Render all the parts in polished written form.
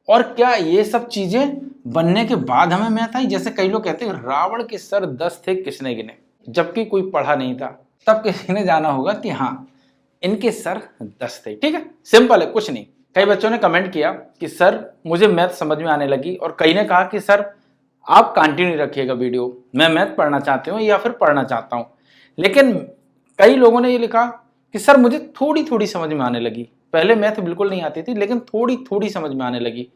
और क्या ये सब चीजें बनने के बाद हमें मैथ आई? जैसे कई लोग कहते हैं रावण के सर 10 थे किसने गिने, जबकि कोई पढ़ा नहीं था, तब किसी ने जाना होगा कि हाँ इनके सर 10 थे। ठीक है, सिंपल है, कुछ नहीं। कई बच्चों ने कमेंट किया कि सर मुझे मैथ समझ में आने लगी, और कई ने कहा कि सर आप कंटिन्यू रखिएगा वीडियो, मैं मैथ पढ़ना चाहती हूँ या फिर पढ़ना चाहता हूँ। लेकिन कई लोगों ने ये लिखा कि सर मुझे थोड़ी थोड़ी समझ में आने लगी, पहले मैथ बिल्कुल नहीं आती थी लेकिन थोड़ी थोड़ी समझ में आने लगी।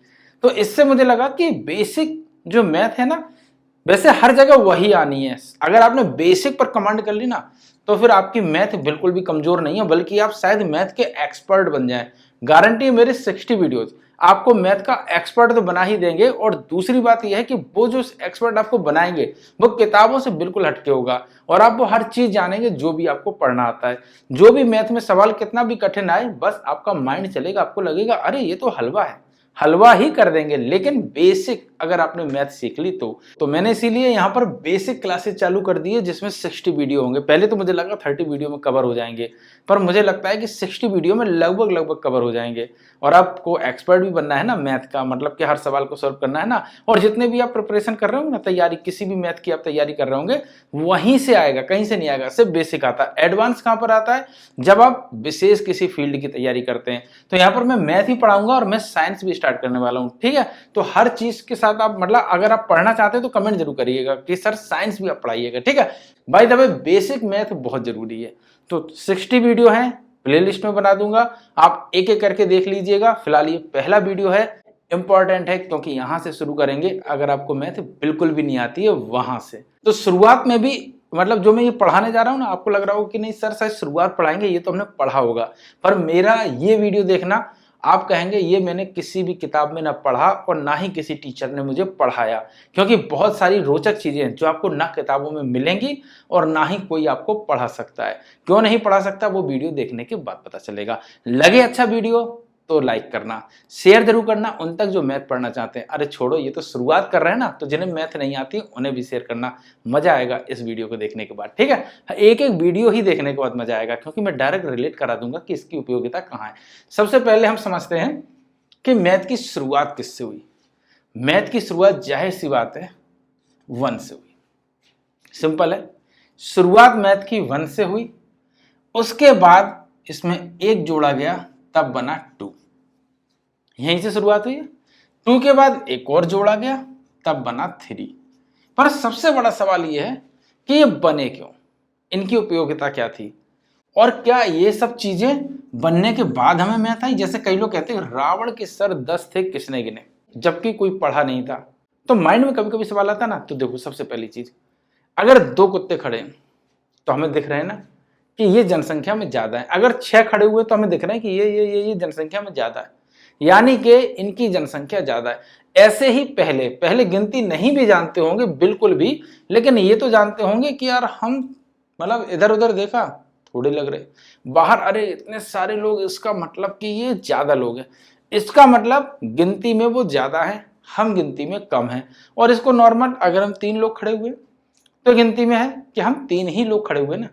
तो इससे मुझे लगा कि बेसिक जो मैथ है ना, वैसे हर जगह वही आनी है। अगर आपने बेसिक पर कमांड कर ली ना, तो फिर आपकी मैथ बिल्कुल भी कमजोर नहीं है, बल्कि आप शायद मैथ के एक्सपर्ट बन जाएं। गारंटी है, मेरे 60 वीडियोस आपको मैथ का एक्सपर्ट तो बना ही देंगे। और दूसरी बात यह है कि वो जो एक्सपर्ट आपको बनाएंगे वो किताबों से बिल्कुल हटके होगा, और आप वो हर चीज जानेंगे जो भी आपको पढ़ना आता है। जो भी मैथ में सवाल कितना भी कठिन आए, बस आपका माइंड चलेगा, आपको लगेगा अरे ये तो हलवा है, हलवा ही कर देंगे। लेकिन बेसिक अगर आपने मैथ सीख ली तो मैंने इसीलिए यहाँ पर बेसिक क्लासेस चालू कर दी है, जिसमें 60 वीडियो होंगे। पहले तो मुझे लगा 30 वीडियो में कवर हो जाएंगे, पर मुझे लगता है कि 60 वीडियो में लगभग कवर हो जाएंगे। और आपको एक्सपर्ट भी बनना है ना मैथ का, मतलब कि हर सवाल को सॉल्व करना है ना। और जितने भी आप प्रिपरेशन कर रहे हो ना, तैयारी किसी भी मैथ की आप तैयारी कर रहे होंगे, वहीं से आएगा, कहीं से नहीं आएगा। सिर्फ बेसिक आता है। एडवांस कहां पर आता है? जब आप विशेष किसी फील्ड की तैयारी करते हैं। तो यहाँ पर मैं मैथ ही पढ़ाऊंगा और मैं साइंस भी स्टार्ट करने वाला हूँ। ठीक है, तो हर चीज के साथ आप मतलब अगर आप पढ़ना चाहते हैं तो कमेंट जरूर करिएगा कि सर साइंस भी आप पढ़ाइएगा। ठीक है, by the way basic math बहुत जरूरी है। तो 60 वीडियो है, प्लेलिस्ट में बना दूंगा, आप एक एक करके देख लीजिएगा। फिलहाल ये पहला वीडियो है, इंपॉर्टेंट है क्योंकि यहां से शुरू करेंगे अगर आपको मैथ बिल्कुल भी नहीं आती है वहां से। तो शुरुआत में भी मतलब जो मैं ये पढ़ाने जा रहा हूं ना, आपको लग रहा होगा कि नहीं सर शायद शुरुआत पढ़ाएंगे, ये तो हमने पढ़ा होगा, पर मेरा ये वीडियो देखना, आप कहेंगे ये मैंने किसी भी किताब में ना पढ़ा और ना ही किसी टीचर ने मुझे पढ़ाया। क्योंकि बहुत सारी रोचक चीजें हैं जो आपको ना किताबों में मिलेंगी और ना ही कोई आपको पढ़ा सकता है। क्यों नहीं पढ़ा सकता, वो वीडियो देखने के बाद पता चलेगा। लगे अच्छा वीडियो तो लाइक करना, शेयर जरूर करना उन तक जो मैथ पढ़ना चाहते हैं। अरे छोड़ो, ये तो शुरुआत कर रहे हैं ना, तो जिन्हें मैथ नहीं आती उन्हें भी शेयर करना। मजा आएगा इस वीडियो को देखने के बाद। ठीक है, एक एक वीडियो ही देखने के बाद मजा आएगा, क्योंकि मैं डायरेक्ट रिलेट करा दूंगा कि इसकी उपयोगिता कहाँ है। सबसे पहले हम समझते हैं कि मैथ की शुरुआत किससे हुई। मैथ की शुरुआत जाहिर सी बात है 1 से हुई। सिंपल है, शुरुआत मैथ की 1 से हुई, उसके बाद इसमें 1 जोड़ा गया, तब बना 2। यहीं से शुरुआत हुई है। 2 के बाद एक और जोड़ा गया, तब बना 3। पर सबसे बड़ा सवाल यह है कि ये बने क्यों, इनकी उपयोगिता क्या थी, और क्या ये सब चीजें बनने के बाद हमें मैथ आई? जैसे कई लोग कहते हैं रावण के सर 10 थे किसने गिने, जबकि कोई पढ़ा नहीं था। तो माइंड में कभी कभी सवाल आता ना, तो देखो सबसे पहली चीज, अगर 2 कुत्ते खड़े हैं तो हमें दिख रहे हैं ना कि ये जनसंख्या में ज्यादा है। अगर 6 खड़े हुए तो हमें दिख रहा है कि ये जनसंख्या में ज्यादा है, यानी कि इनकी जनसंख्या ज्यादा है। ऐसे ही पहले पहले गिनती नहीं भी जानते होंगे बिल्कुल भी, लेकिन ये तो जानते होंगे कि यार हम मतलब इधर उधर देखा थोड़े लग रहे, बाहर अरे इतने सारे लोग, इसका मतलब कि ये ज्यादा लोग हैं, इसका मतलब गिनती में वो ज्यादा है, हम गिनती में कम है। और इसको नॉर्मल, अगर हम 3 लोग खड़े हुए तो गिनती में है कि हम 3 ही लोग खड़े हुए ना,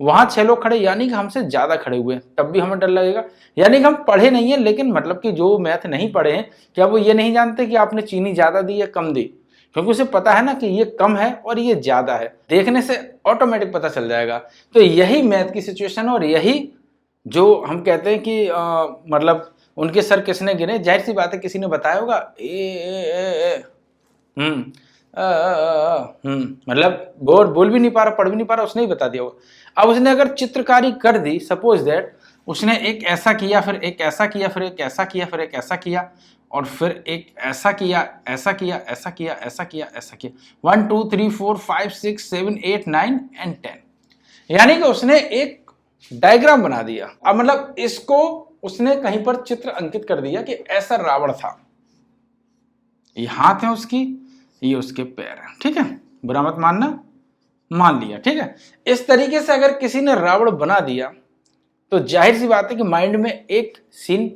वहां 6 लोग खड़े यानी कि हमसे ज्यादा खड़े हुए हैं, तब भी हमें डर लगेगा। यानी कि हम पढ़े नहीं है, लेकिन मतलब कि जो मैथ नहीं पढ़े हैं, क्या वो ये नहीं जानते कि आपने चीनी ज्यादा दी या कम दी? क्योंकि उसे पता है ना कि ये कम है और ये ज्यादा है, देखने से ऑटोमेटिक पता चल जाएगा। तो यही मैथ की सिचुएशन है, और यही जो हम कहते हैं कि मतलब उनके सर किसने गिने, जाहिर सी बात है किसी ने बताया होगा ए मतलब बोल भी नहीं पा रहा, पढ़ भी नहीं पा रहा, उसने ही बता दिया होगा। अब उसने अगर चित्रकारी कर दी, सपोज दैट उसने एक ऐसा किया, फिर एक ऐसा किया, फिर एक ऐसा किया, फिर एक ऐसा किया, और फिर एक ऐसा किया, ऐसा किया, ऐसा किया, ऐसा किया, ऐसा किया, 1 2 3 4 5 6 7 8 9 एंड 10, यानी कि उसने एक डायग्राम बना दिया। अब मतलब इसको उसने कहीं पर चित्र अंकित कर दिया कि ऐसा रावण था, ये हाथ है उसकी, ये उसके पैर है। ठीक है, बुरा मत मानना, मान लिया। ठीक है, इस तरीके से अगर किसी ने रावण बना दिया तो जाहिर सी बात है कि माइंड में एक सीन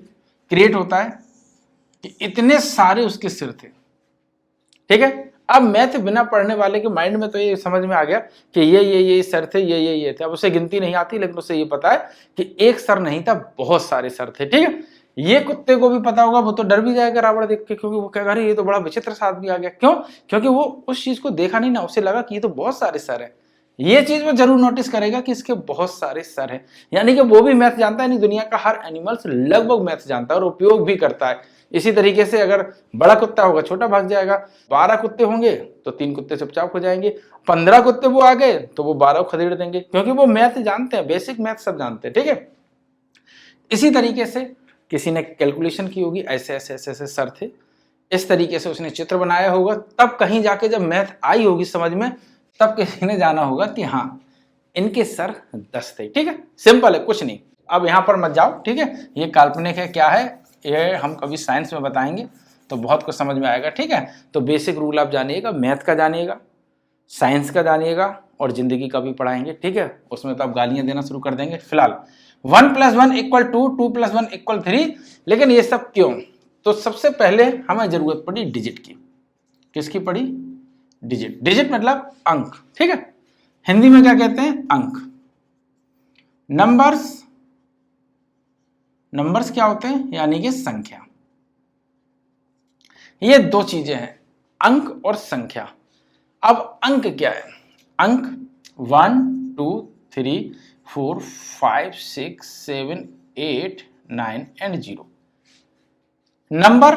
क्रिएट होता है कि इतने सारे उसके सिर थे। ठीक है, अब मैथ बिना पढ़ने वाले के माइंड में तो ये समझ में आ गया कि ये सर थे, ये थे। अब उसे गिनती नहीं आती, लेकिन उसे ये पता है कि एक सर नहीं था, बहुत सारे सर थे। ठीक है, ये कुत्ते को भी पता होगा, वो तो डर भी जाएगा रावण देख के, क्योंकि वो कहेगा अरे ये तो बड़ा विचित्र सा आदमी आ गया। क्यों? क्योंकि वो उस चीज को देखा नहीं ना, उसे लगा कि ये तो बहुत सारे सर है। ये चीज वो जरूर नोटिस करेगा कि इसके बहुत सारे सर हैं, यानी कि वो भी मैथ जानता है। नहीं, दुनिया का हर एनिमल्स लगभग मैथ जानता है और उपयोग भी करता है। इसी तरीके से अगर बड़ा कुत्ता होगा छोटा भाग जाएगा, 12 कुत्ते होंगे तो 3 कुत्ते चुपचाप हो जाएंगे, 15 कुत्ते वो आ गए तो वो 12 को खदेड़ देंगे, क्योंकि वो मैथ जानते हैं, बेसिक मैथ सब जानते हैं। ठीक है, इसी तरीके से किसी ने कैलकुलेशन की होगी, ऐसे ऐसे ऐसे ऐसे सर थे, इस तरीके से उसने चित्र बनाया होगा, तब कहीं जाके जब मैथ आई होगी समझ में, तब किसी ने जाना होगा कि हाँ इनके सर 10 थे। ठीक है, सिंपल है, कुछ नहीं। अब यहां पर मत जाओ, ठीक है, ये काल्पनिक है, क्या है ये हम कभी साइंस में बताएंगे तो बहुत कुछ समझ में आएगा। ठीक है, तो बेसिक रूल आप जानिएगा, मैथ का जानिएगा, साइंस का जानिएगा और जिंदगी का भी पढ़ाएंगे। ठीक है, उसमें तो आप गालियां देना शुरू कर देंगे। फिलहाल 1 + 1 = 2, 2 + 1 = 3, लेकिन ये सब क्यों? तो सबसे पहले हमें जरूरत पड़ी डिजिट की। किसकी पड़ी? डिजिट। डिजिट मतलब अंक। ठीक है, हिंदी में क्या कहते हैं? अंक। नंबर्स, नंबर्स क्या होते हैं? यानी कि संख्या। ये दो चीजें हैं, अंक और संख्या। अब अंक क्या है? अंक 1 2 3 4 5 6 7 8 9 एंड 0। नंबर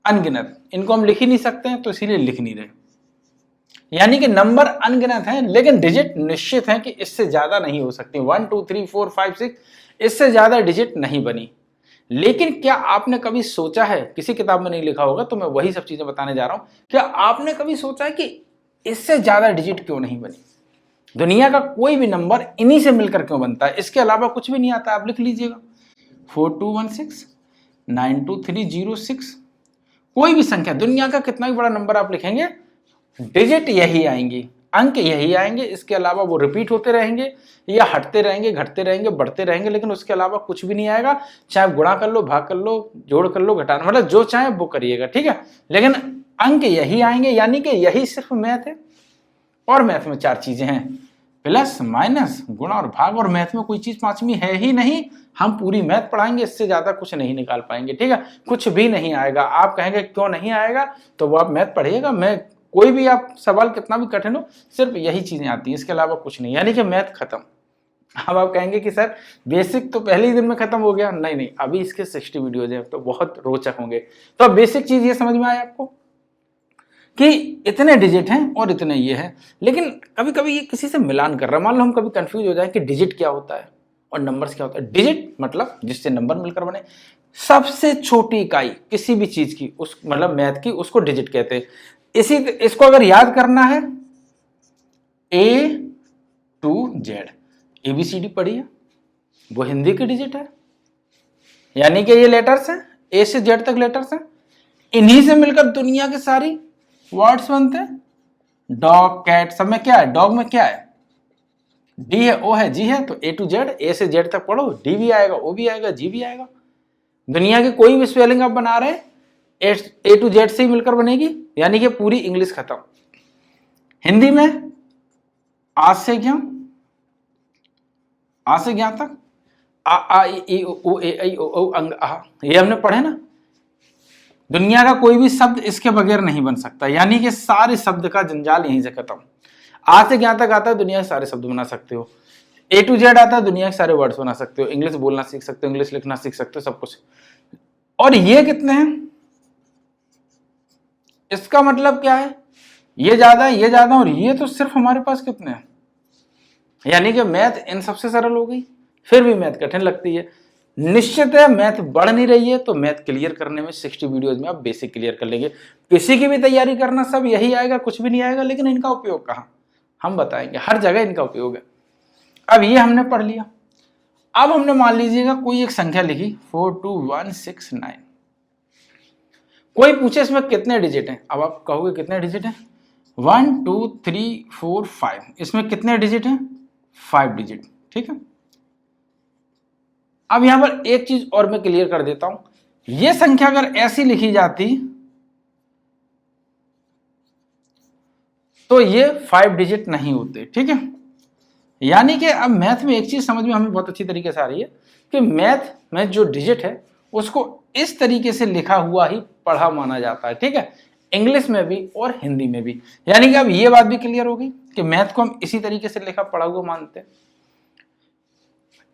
अनगिनत, इनको हम लिख ही नहीं सकते हैं तो इसीलिए लिख नहीं रहे। यानी कि नंबर अनगिनत हैं, लेकिन डिजिट निश्चित है कि इससे ज्यादा नहीं हो सकती। 1 2 3 4 5 6 इससे ज्यादा डिजिट नहीं बनी। लेकिन क्या आपने कभी सोचा है, किसी किताब में नहीं लिखा होगा तो मैं वही सब चीजें बताने जा रहा हूं, क्या आपने कभी सोचा है कि इससे ज्यादा डिजिट क्यों नहीं बनी? दुनिया का कोई भी नंबर इन्हीं से मिलकर क्यों बनता है? इसके अलावा कुछ भी नहीं आता। आप लिख लीजिएगा 4216 92306। कोई भी संख्या, दुनिया का कितना भी बड़ा नंबर आप लिखेंगे, डिजिट यही आएंगी, अंक यही आएंगे। इसके अलावा वो रिपीट होते रहेंगे या हटते रहेंगे, घटते रहेंगे, बढ़ते रहेंगे, लेकिन उसके अलावा कुछ भी नहीं आएगा। चाहे गुणा कर लो, भाग कर लो, जोड़ कर लो, घटाना, मतलब जो चाहे वो करिएगा। ठीक है, लेकिन अंक यही आएंगे, यानी कि यही सिर्फ मैथ है। और मैथ में 4 चीजें हैं, प्लस, माइनस, गुणा और भाग। और मैथ में कोई चीज पांचवी है ही नहीं। हम पूरी मैथ पढ़ाएंगे, इससे ज्यादा कुछ नहीं निकाल पाएंगे। ठीक है, कुछ भी नहीं आएगा। आप कहेंगे क्यों नहीं आएगा, तो वो आप मैथ पढ़िएगा। मैं कोई भी आप सवाल कितना भी कठिन हो, सिर्फ यही चीजें आती हैं, इसके अलावा कुछ नहीं, यानी कि मैथ खत्म। अब आप कहेंगे कि सर बेसिक तो पहले ही दिन में खत्म हो गया। नहीं नहीं, अभी इसके 60 वीडियोज हैं तो बहुत रोचक होंगे। तो अब बेसिक चीज ये समझ में आया आपको कि इतने डिजिट हैं और इतने ये हैं। लेकिन कभी कभी ये किसी से मिलान कर रहा है, मान लो हम कभी कंफ्यूज हो जाए कि डिजिट क्या होता है और नंबर्स क्या होता है। डिजिट मतलब जिससे नंबर मिलकर बने, सबसे छोटी इकाई किसी भी चीज की, उस मतलब मैथ की, उसको डिजिट कहते हैं। इसको अगर याद करना है, A to Z, ABCD पढ़ी है, वो हिंदी की डिजिट है, यानी कि ये लेटर्स हैं, A से Z तक लेटर्स हैं। इन्हीं से मिलकर दुनिया के सारी वर्ड्स बनते हैं। डॉग, कैट, सब में क्या है? डॉग में क्या है? D है, O है, G है, तो A to Z, A से Z तक पढ़ो, D भी आएगा, O भी आएगा, G भी आएगा। दुनिया की कोई भी स्पेलिंग आप बना रहे A to Z से ही मिलकर बनेगी, यानी कि पूरी इंग्लिश खत्म। हिंदी में आ से ज्ञ, आ से ज्ञ तक, आ ई ई उ ए ऐ ओ औ अंग आ, ये हमने पढ़े ना। दुनिया का कोई भी शब्द इसके बगैर नहीं बन सकता, यानी कि सारे शब्द का जंजाल यहीं से खत्म। आ से ज्ञ तक आता है, दुनिया के सारे शब्द बना सकते हो। A to Z आता है, दुनिया के सारे वर्ड्स बना सकते हो, इंग्लिश बोलना सीख सकते हो, इंग्लिश लिखना सीख सकते हो, सब कुछ। और ये कितने हैं? इसका मतलब क्या है? ये ज्यादा है, ये ज्यादा, और ये तो सिर्फ हमारे पास कितने हैं। यानी कि मैथ इन सबसे सरल हो गई, फिर भी मैथ कठिन लगती है। निश्चित है मैथ बढ़ नहीं रही है, तो मैथ क्लियर करने में 60 वीडियोज में आप बेसिक क्लियर कर लेंगे। किसी की भी तैयारी करना, सब यही आएगा, कुछ भी नहीं आएगा। लेकिन इनका उपयोग कहाँ, हम बताएंगे, हर जगह इनका उपयोग है। अब ये हमने पढ़ लिया। अब हमने मान लीजिएगा कोई एक संख्या लिखी 42169। कोई पूछे इसमें कितने डिजिट हैं, अब आप कहोगे कितने डिजिट हैं? 1 2 3 4 5, इसमें कितने डिजिट हैं? 5 डिजिट। ठीक है, अब यहां पर एक चीज और मैं क्लियर कर देता हूं। यह संख्या अगर ऐसी लिखी जाती तो ये 5 डिजिट नहीं होते। ठीक है, यानी कि अब मैथ में एक चीज समझ में हमें बहुत अच्छी तरीके से आ रही है कि मैथ में जो डिजिट है उसको इस तरीके से लिखा हुआ ही पढ़ा माना जाता है, ठीक है, इंग्लिश में भी और हिंदी में भी। यानी कि अब ये बात भी क्लियर होगी कि मैथ को हम इसी तरीके से लिखा पढ़ा हुआ मानते हैं।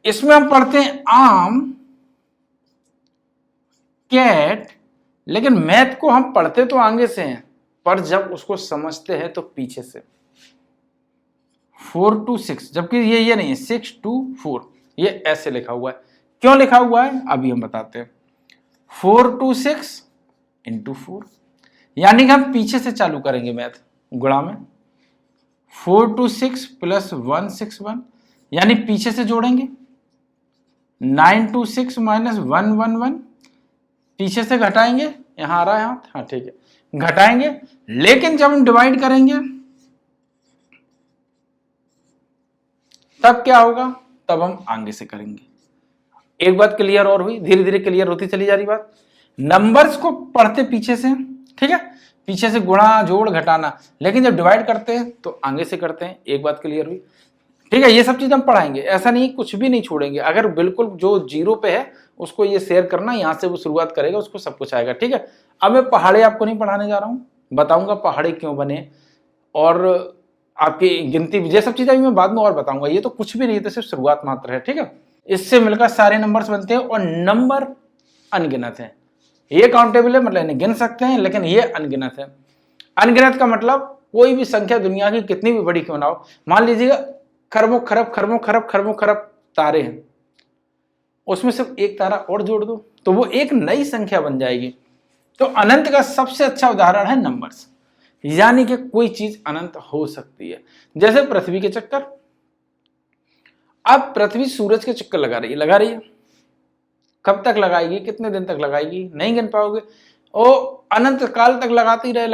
इसमें हम पढ़ते हैं आम, कैट, लेकिन मैथ को हम पढ़ते तो आगे से हैं, पर जब उसको समझते हैं तो पीछे से। 4 to 6, जबकि ये नहीं है, 6 to 4, ये ऐसे लिखा हुआ है। क्यों लिखा हुआ है अभी हम बताते हैं। 4 to 6 into 4, यानी कि हम पीछे से चालू करेंगे मैथ गुणा में। 4 to 6 plus 161, यानी पीछे से जोड़ेंगे। 9 to 6 minus 111, पीछे से घटाएंगे, यहां आ रहा है हाथ, हाँ ठीक है, घटाएंगे। लेकिन जब हम डिवाइड करेंगे तब क्या होगा, तब हम आगे से करेंगे। एक बात क्लियर और हुई, धीरे धीरे क्लियर होती चली जा रही बात। नंबर्स को पढ़ते पीछे से, ठीक है, पीछे से गुणा जोड़ घटाना, लेकिन जब डिवाइड करते हैं तो आगे से करते हैं। एक बात क्लियर हुई, ठीक है। ये सब चीज हम पढ़ाएंगे, ऐसा नहीं कुछ भी नहीं छोड़ेंगे। अगर बिल्कुल जो जीरो पे है उसको ये शेयर करना, यहां से वो शुरुआत करेगा, उसको सब कुछ आएगा, ठीक है। अब मैं पहाड़े आपको नहीं पढ़ाने जा रहा हूं, बताऊंगा पहाड़े क्यों बने और आपकी गिनती, ये सब चीजें मैं बाद में और बताऊंगा। ये तो कुछ भी नहीं, तो सिर्फ शुरुआत मात्र है, ठीक है। इससे मिलकर सारे नंबर्स बनते हैं और नंबर अनगिनत है। ये काउंटेबल है, मतलब इन्हें गिन सकते हैं, लेकिन ये अनगिनत है। अनगिनत का मतलब कोई भी संख्या दुनिया की कितनी भी बड़ी क्यों ना हो, मान लीजिएगा खरबों खरब खरबों खरब खरबों खरब तारे हैं, उसमें सिर्फ एक तारा और जोड़ दो तो वो एक नई संख्या बन जाएगी। तो अनंत का सबसे अच्छा उदाहरण है नंबर्स, यानी कि कोई चीज अनंत हो सकती है। जैसे पृथ्वी के चक्कर, अब पृथ्वी सूरज के चक्कर लगा रही है, कब तक लगाएगी, कितने दिन तक लगाएगी, नहीं गिन पाओगे। ओ अनंत काल तक लगाती रहे,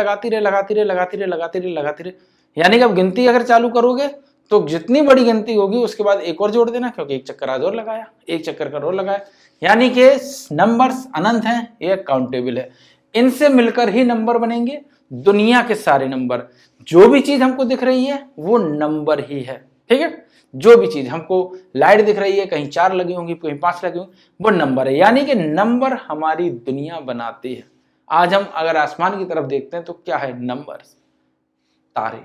यानी कि अब गिनती अगर चालू करोगे तो जितनी बड़ी गिनती होगी उसके बाद एक और जोड़ देना, क्योंकि एक चक्कर आज और लगाया, एक चक्कर का और लगाया। यानी कि नंबर्स अनंत हैं, ये काउंटेबल है। इनसे मिलकर ही नंबर बनेंगे। दुनिया के सारे नंबर, जो भी चीज हमको दिख रही है वो नंबर ही है, ठीक है। जो भी चीज हमको लाइट दिख रही है, कहीं 4 लगी होंगी, कहीं 5 लगी होंगी, वो नंबर है। यानी कि नंबर हमारी दुनिया बनाती है। आज हम अगर आसमान की तरफ देखते हैं तो क्या है, नंबर्स, तारे,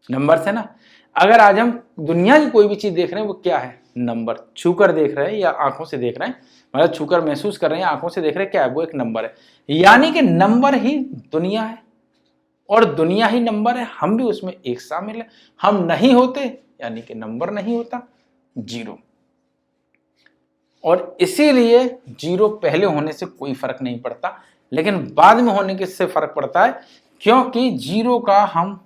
नंबर्स है ना। अगर आज हम दुनिया की कोई भी चीज देख रहे हैं वो क्या है, नंबर। छूकर देख रहे हैं या आंखों से देख रहे हैं, मतलब छूकर महसूस कर रहे हैं, आंखों से देख रहे हैं, क्या है, वो एक नंबर है। यानी कि नंबर ही दुनिया है और दुनिया ही नंबर है। हम भी उसमें एक शामिल है। हम नहीं होते यानी कि नंबर नहीं होता, जीरो। और इसीलिए जीरो पहले होने से कोई फर्क नहीं पड़ता, लेकिन बाद में होने के से फर्क पड़ता है, क्योंकि जीरो का हम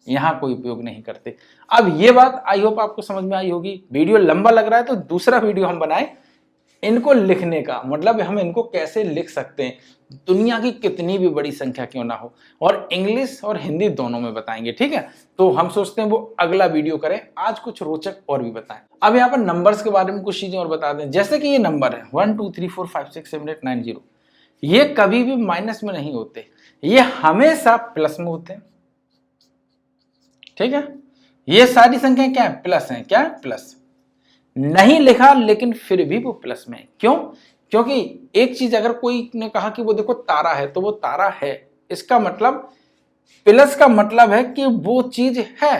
यहां कोई उपयोग नहीं करते। अब ये बात आई होप आपको समझ में आई होगी। वीडियो लंबा लग रहा है तो दूसरा वीडियो हम बनाए इनको लिखने का, मतलब हम इनको कैसे लिख सकते हैं, दुनिया की कितनी भी बड़ी संख्या क्यों ना हो, और इंग्लिश और हिंदी दोनों में बताएंगे, ठीक है। तो हम सोचते हैं वो अगला वीडियो करें, आज कुछ रोचक और भी बताएं। अब यहाँ पर नंबर्स के बारे में कुछ चीजें और बता दें। जैसे कि ये नंबर है 1 2 3 4 5 6 7 8 9 0, ये कभी भी माइनस में नहीं होते, ये हमेशा प्लस में होते हैं, ठीक है। ये सारी संख्याएं क्या है, प्लस हैं, क्या है, प्लस। नहीं लिखा लेकिन फिर भी वो प्लस में है। क्यों, क्योंकि एक चीज अगर कोई ने कहा कि वो देखो तारा है, तो वो तारा है, इसका मतलब प्लस का मतलब है कि वो चीज है,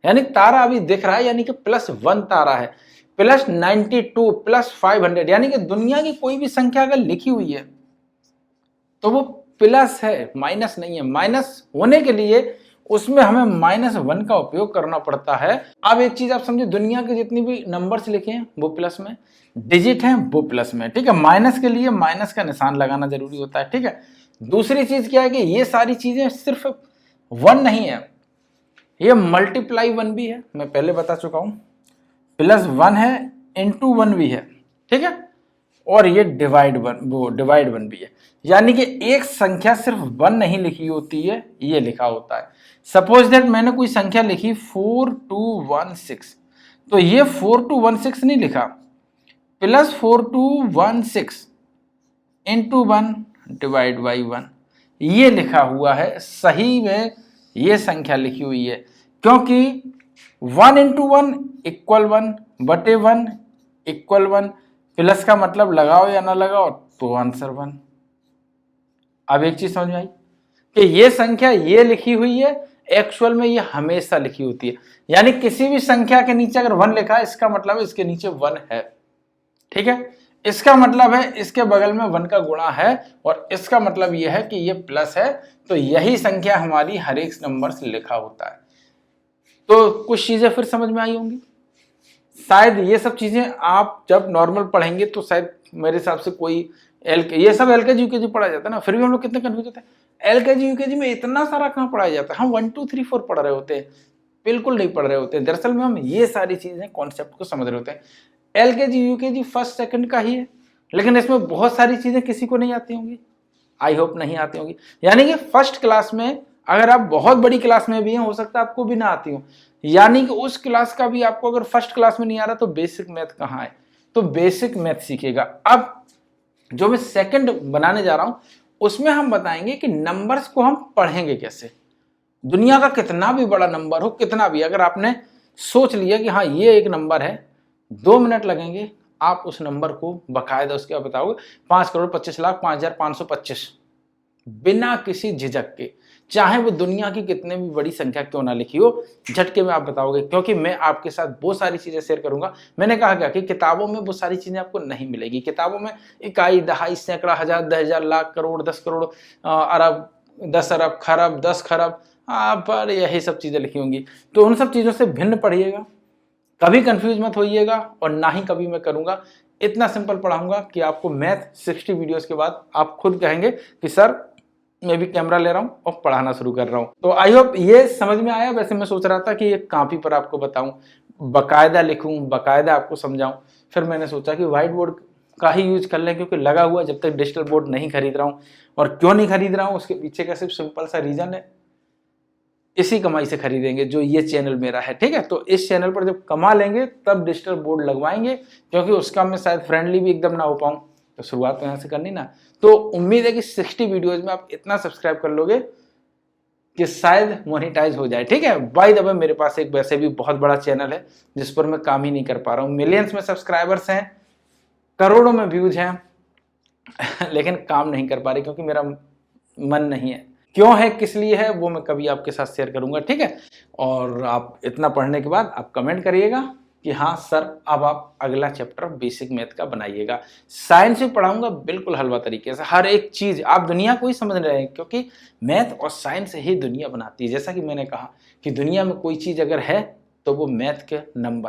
यानी तारा अभी दिख रहा है, यानी कि +1 तारा है, +92 +500, यानी कि दुनिया की कोई भी संख्या अगर लिखी हुई है तो वो प्लस है, माइनस नहीं है। माइनस होने के लिए उसमें हमें -1 का उपयोग करना पड़ता है। अब एक चीज आप समझे, दुनिया के जितनी भी नंबर्स लिखे हैं वो प्लस में, डिजिट हैं वो प्लस में, ठीक है। माइनस के लिए माइनस का निशान लगाना जरूरी होता है, ठीक है। दूसरी चीज क्या है कि ये सारी चीजें सिर्फ 1 नहीं है, ये मल्टीप्लाई 1 भी है, मैं पहले बता चुका हूं। +1 है, इंटू 1 भी है, ठीक है। और ये डिवाइड 1 भी है, यानी कि एक संख्या सिर्फ 1 नहीं लिखी होती है, ये लिखा होता है। सपोज दैट मैंने कोई संख्या लिखी 4216, तो ये 4216 नहीं लिखा, +4216 इंटू 1 डिवाइड बाई 1, ये लिखा हुआ है। सही में ये संख्या लिखी हुई है, क्योंकि 1 इंटू 1 = 1 बटे 1 = 1, प्लस का मतलब लगाओ या ना लगाओ तो आंसर 1। अब एक चीज समझ में आई कि ये संख्या ये लिखी हुई है, एक्चुअल में ये हमेशा लिखी होती है। यानी किसी भी संख्या के नीचे अगर 1 लिखा है, इसका मतलब है इसके नीचे 1 है। ठीक है, इसका मतलब है इसके बगल में 1 का गुणा है, और इसका मतलब यह है कि ये प्लस है। तो यही संख्या हमारी हर एक नंबर से लिखा होता है। तो कुछ चीजें फिर समझ में आई होंगी। शायद ये सब चीजें आप जब नॉर्मल पढ़ेंगे तो शायद मेरे हिसाब से कोई ये सब एलकेजी यूकेजी पढ़ाया जाता है ना, फिर भी हम लोग कितने कंफ्यूज होते हैं। एलकेजी यूकेजी में इतना सारा कहाँ पढ़ाया जाता है, हम 1 2 3 4 पढ़ रहे होते हैं, बिल्कुल नहीं पढ़ रहे होते हैं। दरअसल में हम ये सारी चीजें कॉन्सेप्ट को समझ रहे होते हैं। एलकेजी यूकेजी फर्स्ट सेकंड का ही है, लेकिन इसमें बहुत सारी चीजें किसी को नहीं आती होंगी, आई होप नहीं आती होंगी। यानी कि फर्स्ट क्लास में अगर आप बहुत बड़ी क्लास में भी हैं, हो सकता है आपको भी ना आती हो, यानी कि उस क्लास का भी आपको अगर फर्स्ट क्लास में नहीं आ रहा तो बेसिक मैथ कहाँ है, तो बेसिक मैथ सीखेगा। अब जो मैं सेकंड बनाने जा रहा हूं उसमें हम बताएंगे कि नंबर्स को हम पढ़ेंगे कैसे। दुनिया का कितना भी बड़ा नंबर हो, कितना भी, अगर आपने सोच लिया कि हाँ ये एक नंबर है, 2 मिनट लगेंगे, आप उस नंबर को बकायदा उसके बाद बताओगे 5,25,05,525 बिना किसी झिझक के, चाहे वो दुनिया की कितने भी बड़ी संख्या क्यों ना लिखी हो, झटके में आप बताओगे। क्योंकि मैं आपके साथ वो सारी चीजें शेयर करूंगा। मैंने कहा क्या कि किताबों में वो सारी चीजें आपको नहीं मिलेगी। किताबों में इकाई, दहाई, सैकड़ा, हजार, 10,000, लाख, करोड़, 10 करोड़, अरब, 10 अरब, खरब, 10 खरब, पर यही सब चीजें लिखी होंगी। तो उन सब चीजों से भिन्न पढ़िएगा, कभी कंफ्यूज मत होइएगा, और ना ही कभी मैं करूंगा। इतना सिंपल पढ़ाऊंगा कि आपको मैथ 60 वीडियोस के बाद आप खुद कहेंगे कि सर मैं भी कैमरा ले रहा हूं और पढ़ाना शुरू कर रहा हूं। तो आई होप ये समझ में आया। वैसे मैं सोच रहा था कि एक कॉपी पर आपको बताऊं, बकायदा लिखूं, बकायदा आपको समझाऊं, फिर मैंने सोचा कि व्हाइट बोर्ड का ही यूज कर लें, क्योंकि लगा हुआ जब तक डिजिटल बोर्ड नहीं खरीद रहा हूं। और क्यों नहीं खरीद रहा हूं उसके पीछे का सिर्फ सिंपल सा रीजन है, इसी कमाई से खरीदेंगे जो ये चैनल मेरा है। ठीक है, तो इस चैनल पर जब कमा लेंगे तब डिजिटल बोर्ड लगवाएंगे, क्योंकि उसका मैं शायद फ्रेंडली भी एकदम ना हो पाऊं। तो शुरुआत तो यहाँ से करनी ना। तो उम्मीद है कि 60 वीडियोज में आप इतना सब्सक्राइब कर लोगे कि शायद मोनेटाइज हो जाए। ठीक है, बाय द वे मेरे पास एक वैसे भी बहुत बड़ा चैनल है जिस पर मैं काम ही नहीं कर पा रहा हूँ। मिलियंस में सब्सक्राइबर्स हैं, करोड़ों में व्यूज हैं, लेकिन काम नहीं कर पा रहे क्योंकि मेरा मन नहीं है। क्यों है, किस लिए है, वो मैं कभी आपके साथ शेयर करूंगा। ठीक है, और आप इतना पढ़ने के बाद आप कमेंट करिएगा कि हाँ सर अब आप अगला चैप्टर बेसिक मैथ का बनाइएगा। साइंस में पढ़ाऊंगा बिल्कुल हलवा तरीके से, हर एक चीज आप दुनिया को ही समझ रहे हैं, क्योंकि मैथ और साइंस ही दुनिया बनाती है। जैसा कि मैंने कहा कि दुनिया में कोई चीज अगर है तो वो मैथ के नंबर है।